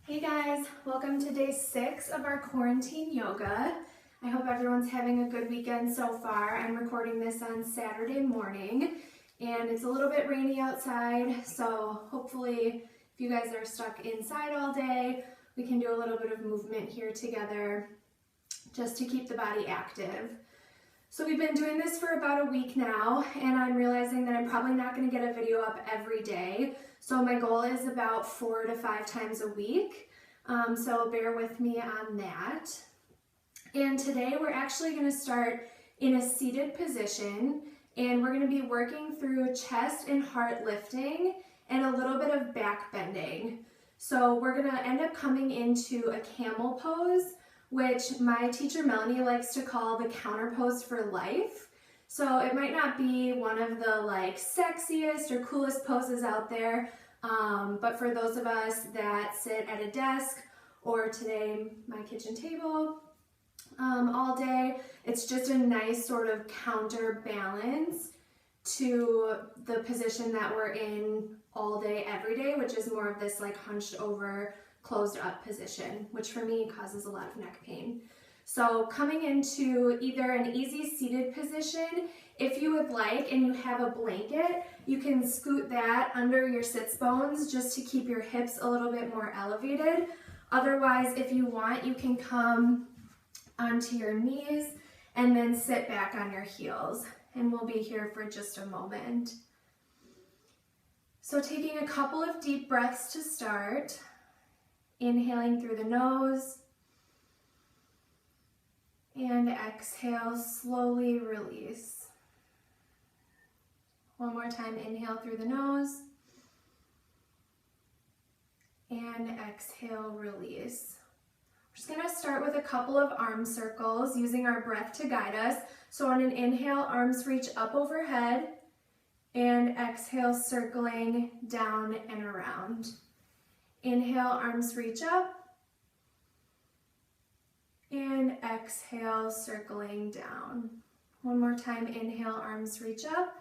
Hey guys, welcome to day 6 of our quarantine yoga. I hope everyone's having a good weekend so far. I'm recording this on Saturday morning and it's a little bit rainy outside, so hopefully if you guys are stuck inside all day, we can do a little bit of movement here together just to keep the body active. So we've been doing this for about a week now, and I'm realizing that I'm probably not going to get a video up every day. So my goal is about 4 to 5 times a week. So bear with me on that. And today we're actually going to start in a seated position, and we're going to be working through chest and heart lifting and a little bit of back bending. So we're going to end up coming into a camel pose, which my teacher Melanie likes to call the counter pose for life. So it might not be one of the sexiest or coolest poses out there, but for those of us that sit at a desk or today my kitchen table all day, it's just a nice sort of counterbalance to the position that we're in all day every day, which is more of this hunched over, closed up position, which for me causes a lot of neck pain. So coming into either an easy seated position, if you would like, and you have a blanket, you can scoot that under your sits bones just to keep your hips a little bit more elevated. Otherwise, if you want, you can come onto your knees and then sit back on your heels. And we'll be here for just a moment. So taking a couple of deep breaths to start. Inhaling through the nose, and exhale, slowly release. One more time, inhale through the nose, and exhale, release. We're just going to start with a couple of arm circles using our breath to guide us. So on an inhale, arms reach up overhead, and exhale, circling down and around. Inhale, arms reach up, and exhale, circling down. One more time, inhale, arms reach up,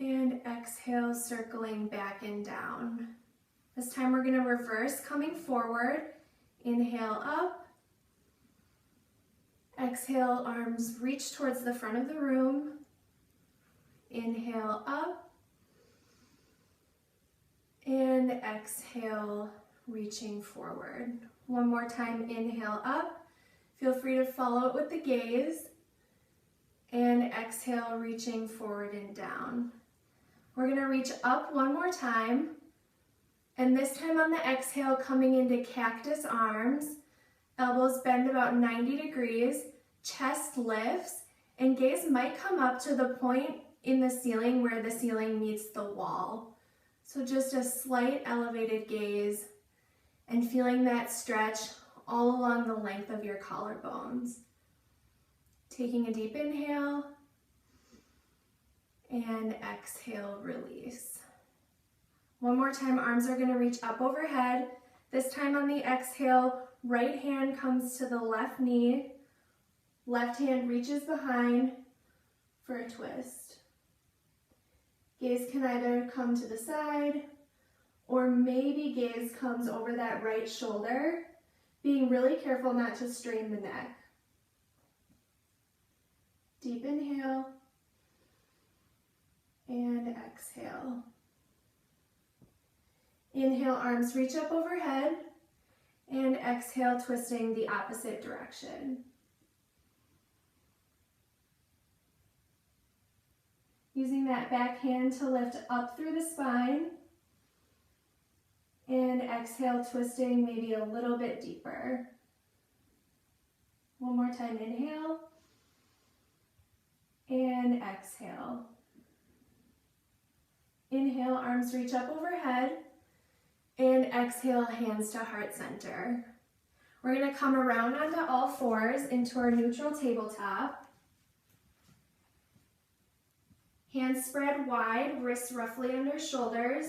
and exhale, circling back and down. This time we're going to reverse, coming forward. Inhale, up. Exhale, arms reach towards the front of the room. Inhale, up. And exhale, reaching forward. One more time, inhale up. Feel free to follow it with the gaze. And exhale, reaching forward and down. We're going to reach up one more time. And this time on the exhale, coming into cactus arms. Elbows bend about 90 degrees. Chest lifts. And gaze might come up to the point in the ceiling where the ceiling meets the wall. So just a slight elevated gaze and feeling that stretch all along the length of your collarbones. Taking a deep inhale and exhale, release. One more time, arms are going to reach up overhead. This time on the exhale, right hand comes to the left knee, left hand reaches behind for a twist. Gaze can either come to the side or maybe gaze comes over that right shoulder, being really careful not to strain the neck. Deep inhale and exhale. Inhale, arms reach up overhead, and exhale, twisting the opposite direction. Using that back hand to lift up through the spine. And exhale, twisting maybe a little bit deeper. One more time, inhale. And exhale. Inhale, arms reach up overhead. And exhale, hands to heart center. We're going to come around onto all fours into our neutral tabletop. Hands spread wide, wrists roughly under shoulders,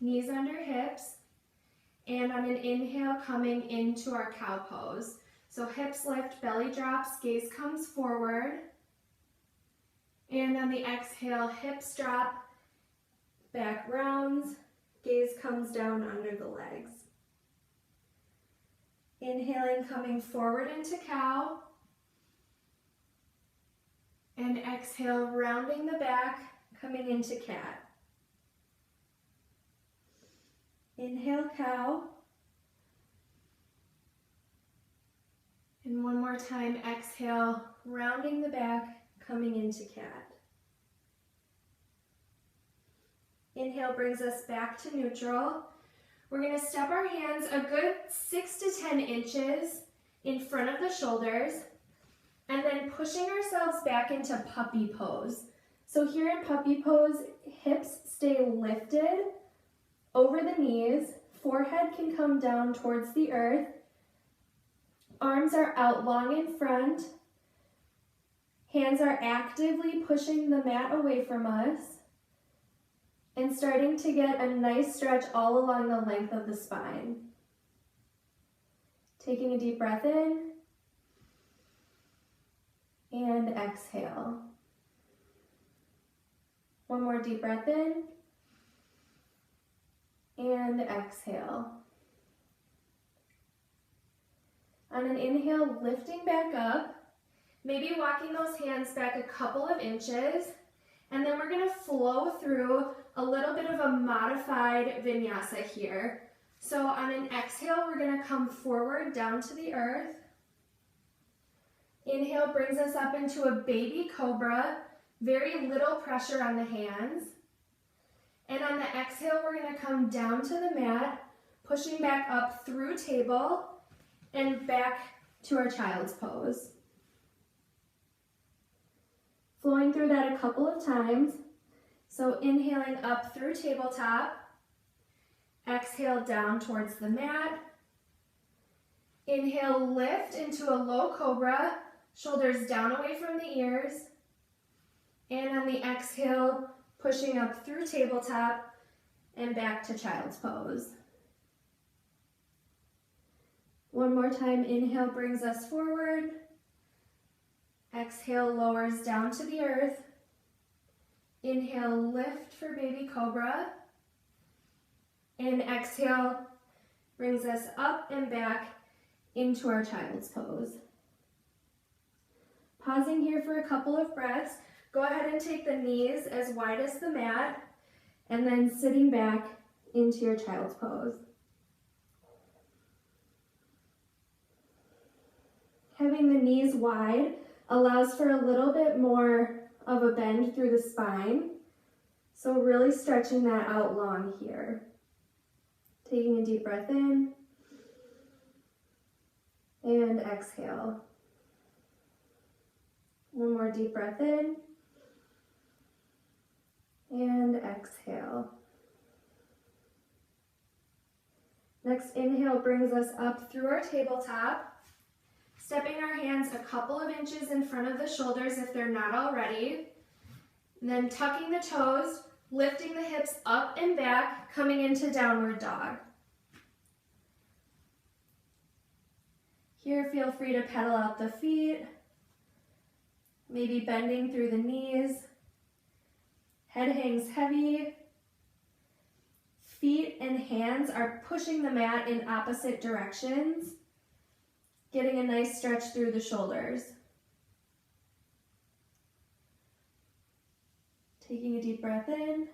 knees under hips, and on an inhale, coming into our cow pose. So hips lift, belly drops, gaze comes forward, and on the exhale, hips drop, back rounds, Gaze comes down under the legs. Inhaling, coming forward into cow. And exhale, rounding the back, coming into cat. Inhale, cow. And one more time, exhale, rounding the back, coming into cat. Inhale brings us back to neutral. We're going to step our hands a good 6 to 10 inches in front of the shoulders, and then pushing ourselves back into puppy pose. So here in puppy pose, hips stay lifted over the knees, forehead can come down towards the earth, arms are out long in front, hands are actively pushing the mat away from us, and starting to get a nice stretch all along the length of the spine. Taking a deep breath in, and exhale. One more deep breath in, and exhale. On an inhale, lifting back up, maybe walking those hands back a couple of inches, and then we're going to flow through a little bit of a modified vinyasa here. So on an exhale, we're going to come forward down to the earth. Inhale brings us up into a baby cobra, very little pressure on the hands. And on the exhale, we're going to come down to the mat, pushing back up through table and back to our child's pose. Flowing through that a couple of times. So inhaling up through tabletop, exhale down towards the mat. Inhale, lift into a low cobra, shoulders down away from the ears. And on the exhale, pushing up through tabletop and back to child's pose. One more time, inhale brings us forward. Exhale lowers down to the earth. Inhale, lift for baby cobra. And exhale brings us up and back into our child's pose. Pausing here for a couple of breaths. Go ahead and take the knees as wide as the mat, and then sitting back into your child's pose. Having the knees wide allows for a little bit more of a bend through the spine. So really stretching that out long here. Taking a deep breath in and exhale. One more deep breath in and exhale. Next inhale brings us up through our tabletop. Stepping our hands a couple of inches in front of the shoulders if they're not already. And then tucking the toes, lifting the hips up and back, coming into downward dog. Here, feel free to pedal out the feet, maybe bending through the knees. Head hangs heavy. Feet and hands are pushing the mat in opposite directions, getting a nice stretch through the shoulders. Taking a deep breath in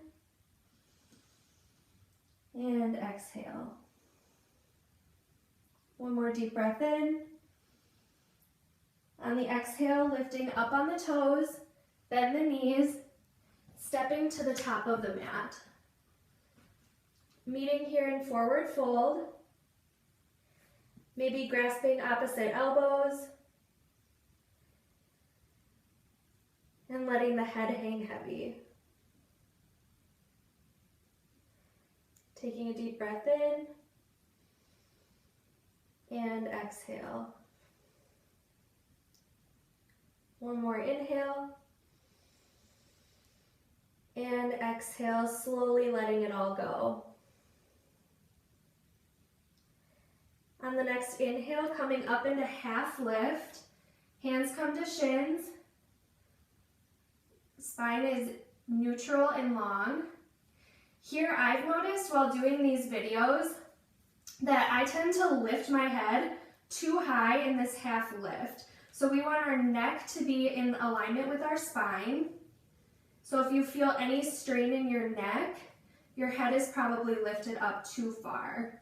and exhale. One more deep breath in. On the exhale, lifting up on the toes, bend the knees, stepping to the top of the mat. Meeting here in forward fold. Maybe grasping opposite elbows and letting the head hang heavy. Taking a deep breath in and exhale. One more inhale and exhale, slowly letting it all go. On the next inhale, coming up into half lift, hands come to shins, spine is neutral and long. Here I've noticed while doing these videos that I tend to lift my head too high in this half lift. So we want our neck to be in alignment with our spine. So if you feel any strain in your neck, your head is probably lifted up too far.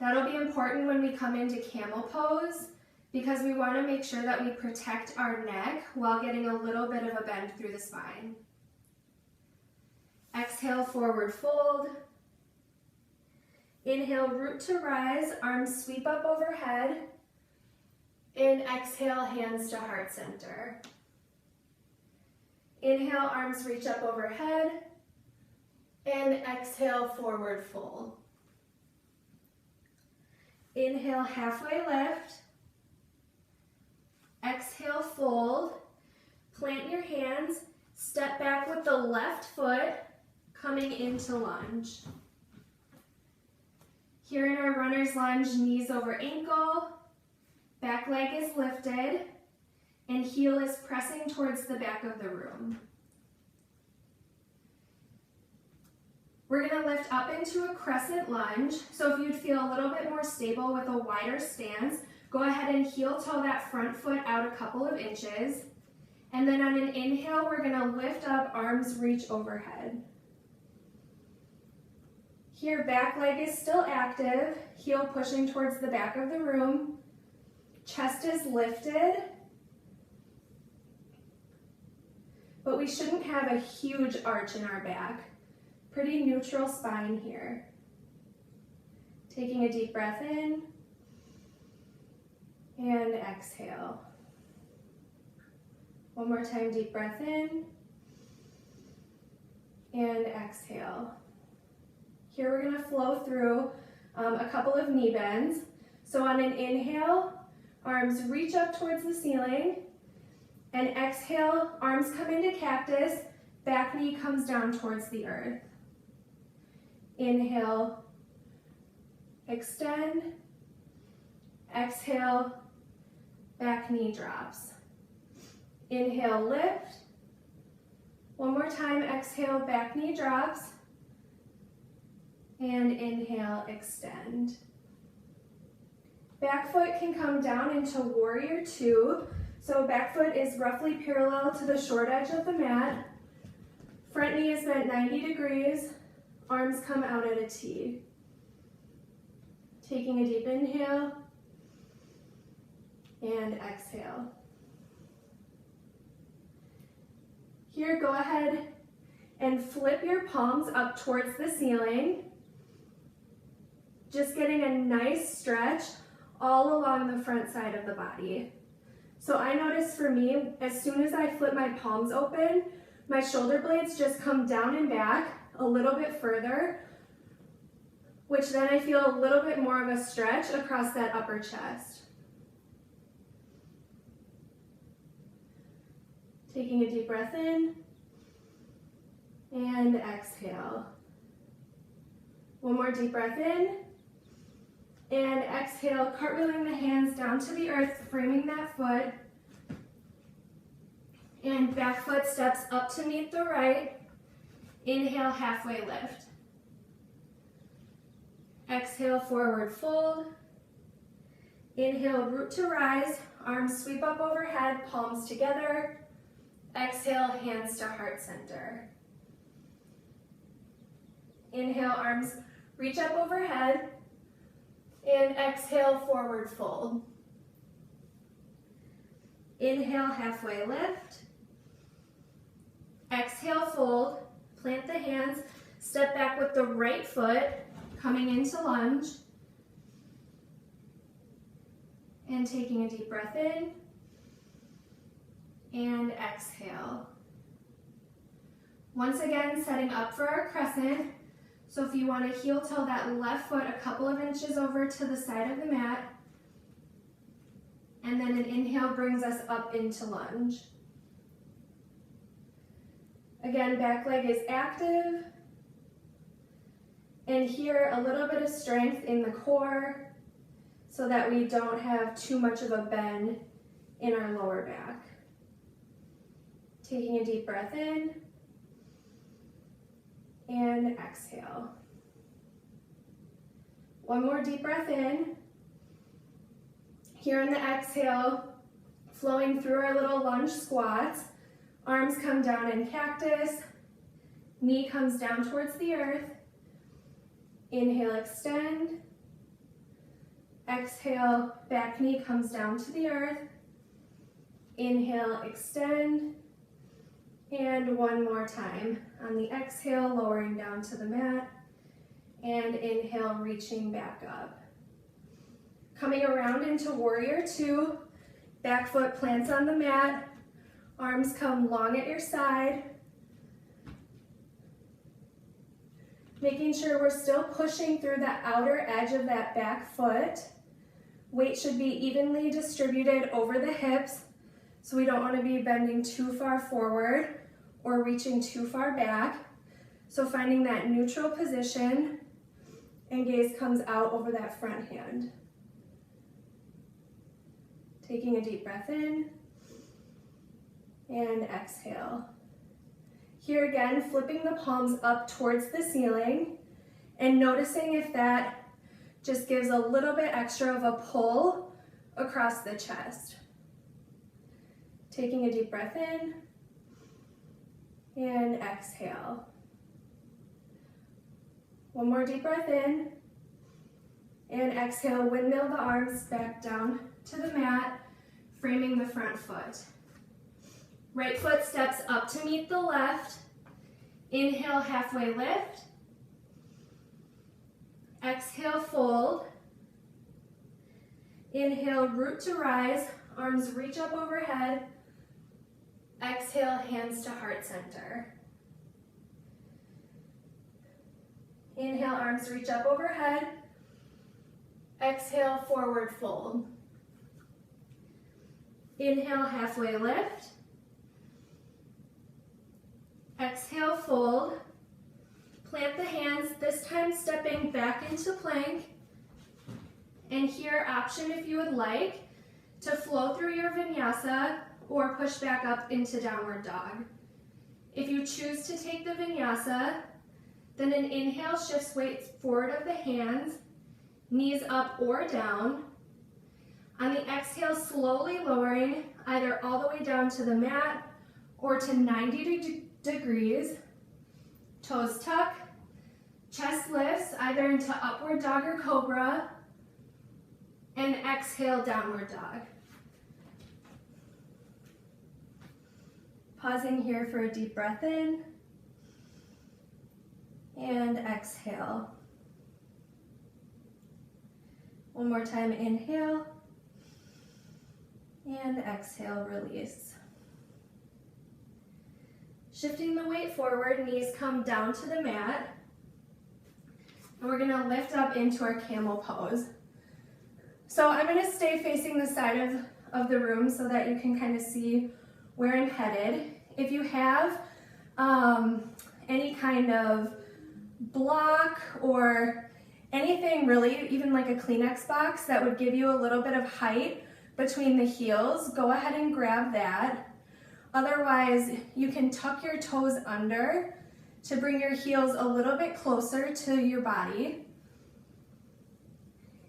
That'll be important when we come into camel pose because we want to make sure that we protect our neck while getting a little bit of a bend through the spine. Exhale, forward fold. Inhale, root to rise, arms sweep up overhead. And exhale, hands to heart center. Inhale, arms reach up overhead. And exhale, forward fold. Inhale, halfway lift. Exhale, fold. Plant your hands. Step back with the left foot, coming into lunge. Here in our runner's lunge, knees over ankle, back leg is lifted, and heel is pressing towards the back of the room. We're going to lift up into a crescent lunge, so if you'd feel a little bit more stable with a wider stance, go ahead and heel toe that front foot out a couple of inches, and then on an inhale, we're going to lift up, arms reach overhead. Here, back leg is still active, heel pushing towards the back of the room, chest is lifted, but we shouldn't have a huge arch in our back. Pretty neutral spine here. Taking a deep breath in, and exhale. One more time, deep breath in, and exhale. Here we're going to flow through a couple of knee bends. So on an inhale, arms reach up towards the ceiling, and exhale, arms come into cactus, back knee comes down towards the earth. Inhale, extend, exhale, back knee drops. Inhale, lift. One more time, exhale, back knee drops. And inhale, extend. Back foot can come down into warrior two. So back foot is roughly parallel to the short edge of the mat. Front knee is bent 90 degrees. Arms come out at a T. Taking a deep inhale and exhale. Here, go ahead and flip your palms up towards the ceiling. Just getting a nice stretch all along the front side of the body. So I notice for me, as soon as I flip my palms open, my shoulder blades just come down and back a little bit further, which then I feel a little bit more of a stretch across that upper chest. Taking a deep breath in and exhale. One more deep breath in and exhale, cartwheeling the hands down to the earth, framing that foot. And back foot steps up to meet the right. Inhale, halfway lift. Exhale, forward fold. Inhale, root to rise. Arms sweep up overhead, palms together. Exhale, hands to heart center. Inhale, arms reach up overhead. And exhale, forward fold. Inhale, halfway lift. Exhale, fold. Plant the hands. Step back with the right foot, coming into lunge. And taking a deep breath in. And exhale. Once again, setting up for our crescent. So if you want to heel toe that left foot a couple of inches over to the side of the mat, and then an inhale brings us up into lunge. Again, back leg is active. And here, a little bit of strength in the core so that we don't have too much of a bend in our lower back. Taking a deep breath in and and exhale. One more deep breath in. Here on the exhale, flowing through our little lunge squats, arms come down in cactus, knee comes down towards the earth. Inhale, extend. Exhale, back knee comes down to the earth. Inhale, extend. And one more time. On the exhale, lowering down to the mat. And inhale, reaching back up. Coming around into warrior two. Back foot plants on the mat. Arms come long at your side. Making sure we're still pushing through the outer edge of that back foot. Weight should be evenly distributed over the hips, so we don't want to be bending too far forward or reaching too far back. So finding that neutral position, and gaze comes out over that front hand. Taking a deep breath in, and exhale. Here again, flipping the palms up towards the ceiling and noticing if that just gives a little bit extra of a pull across the chest. Taking a deep breath in and exhale. One more deep breath in and exhale, windmill the arms back down to the mat, framing the front foot. Right foot steps up to meet the left. Inhale, halfway lift. Exhale, fold. Inhale, root to rise. Arms reach up overhead. Exhale, hands to heart center. Inhale, arms reach up overhead. Exhale, forward fold. Inhale, halfway lift. Exhale, fold. Plant the hands, this time stepping back into plank. And here, option if you would like to flow through your vinyasa or push back up into downward dog. If you choose to take the vinyasa, then an inhale shifts weight forward of the hands, knees up or down. On the exhale, slowly lowering either all the way down to the mat or to 90 degrees. Toes tuck, chest lifts either into upward dog or cobra, and exhale, downward dog. Pausing here for a deep breath in, and exhale. One more time, inhale, and exhale, release. Shifting the weight forward, knees come down to the mat. And we're gonna lift up into our camel pose. So I'm gonna stay facing the side of the room so that you can kind of see where I'm headed. If you have any kind of block or anything really, even like a Kleenex box that would give you a little bit of height between the heels, go ahead and grab that. Otherwise, you can tuck your toes under to bring your heels a little bit closer to your body.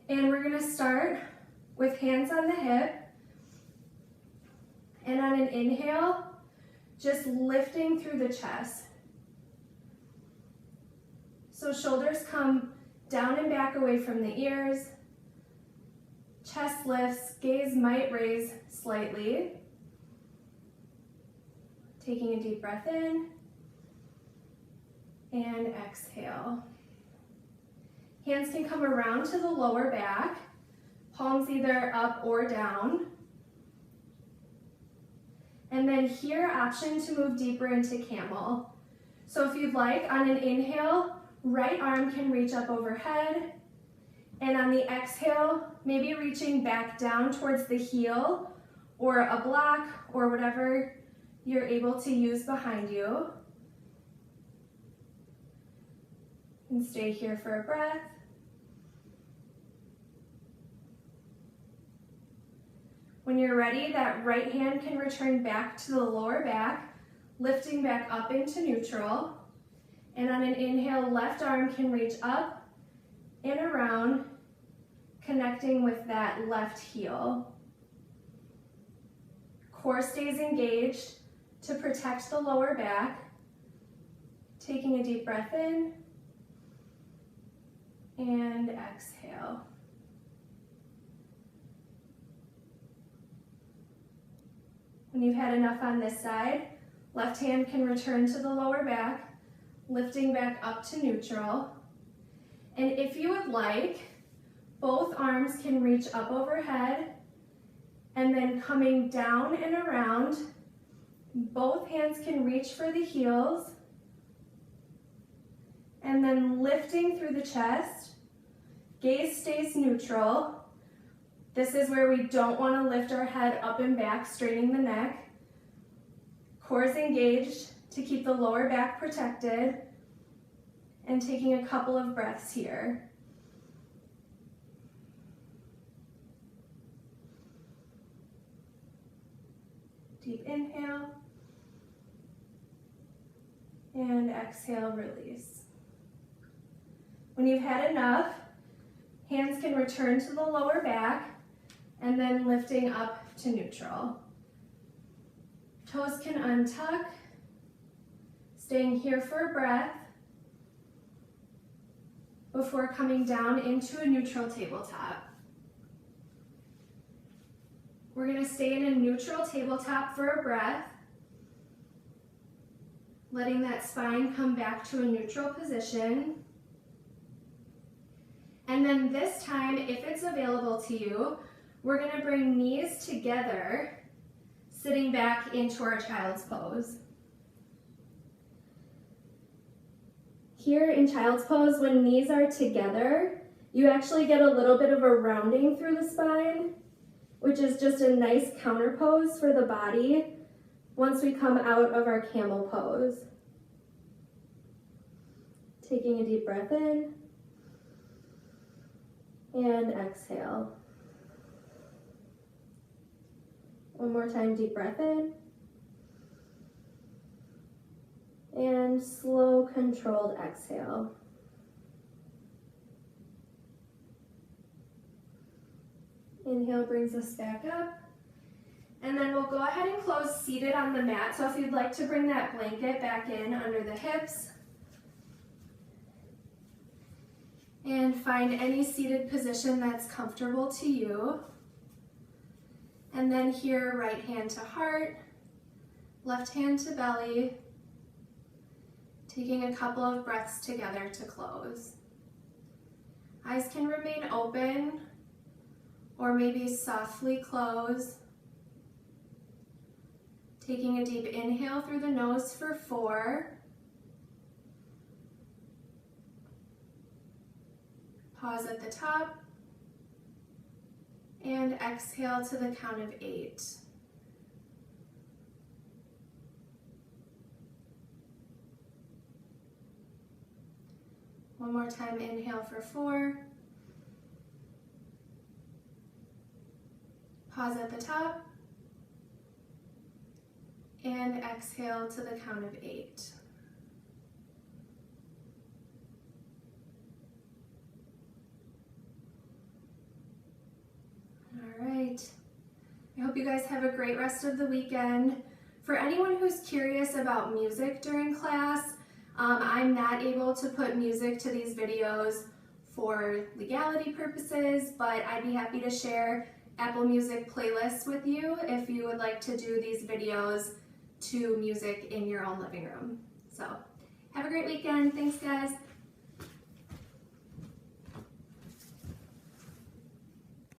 And we're gonna start with hands on the hip. And on an inhale, just lifting through the chest. So shoulders come down and back away from the ears. Chest lifts, gaze might raise slightly. Taking a deep breath in and exhale. Hands can come around to the lower back, palms either up or down. And then here, option to move deeper into camel. So if you'd like, on an inhale, right arm can reach up overhead. And on the exhale, maybe reaching back down towards the heel or a block or whatever you're able to use behind you. And stay here for a breath. When you're ready, that right hand can return back to the lower back, lifting back up into neutral. And on On an inhale, left arm can reach up and around, connecting with that left heel. Core stays engaged to protect the lower back. Taking a deep breath in and exhale. When you've had enough on this side, left hand can return to the lower back, lifting back up to neutral. And if you would like, both arms can reach up overhead, and then coming down and around, both hands can reach for the heels, and then lifting through the chest. Gaze stays neutral. This is where we don't want to lift our head up and back, straining the neck. Core is engaged to keep the lower back protected, and taking a couple of breaths here. Deep inhale, and exhale, release. When you've had enough, hands can return to the lower back, and then lifting up to neutral. Toes can untuck, staying here for a breath before coming down into a neutral tabletop. We're going to stay in a neutral tabletop for a breath, letting that spine come back to a neutral position. And then this time, if it's available to you, we're going to bring knees together, sitting back into our child's pose. Here in child's pose, when knees are together, you actually get a little bit of a rounding through the spine, which is just a nice counter pose for the body once we come out of our camel pose. Taking a deep breath in and exhale. One more time, deep breath in. And slow, controlled exhale. Inhale brings us back up. And then we'll go ahead and close seated on the mat. So if you'd like to bring that blanket back in under the hips. And find any seated position that's comfortable to you. And then here, right hand to heart, left hand to belly, taking a couple of breaths together to close. Eyes can remain open or maybe softly close. Taking a deep inhale through the nose for 4. Pause at the top. And exhale to the count of 8. One more time, inhale for 4. Pause at the top. And exhale to the count of 8. All right. I hope you guys have a great rest of the weekend. For anyone who's curious about music during class, I'm not able to put music to these videos for legality purposes, but I'd be happy to share Apple Music playlists with you if you would like to do these videos to music in your own living room. So have a great weekend. Thanks, guys.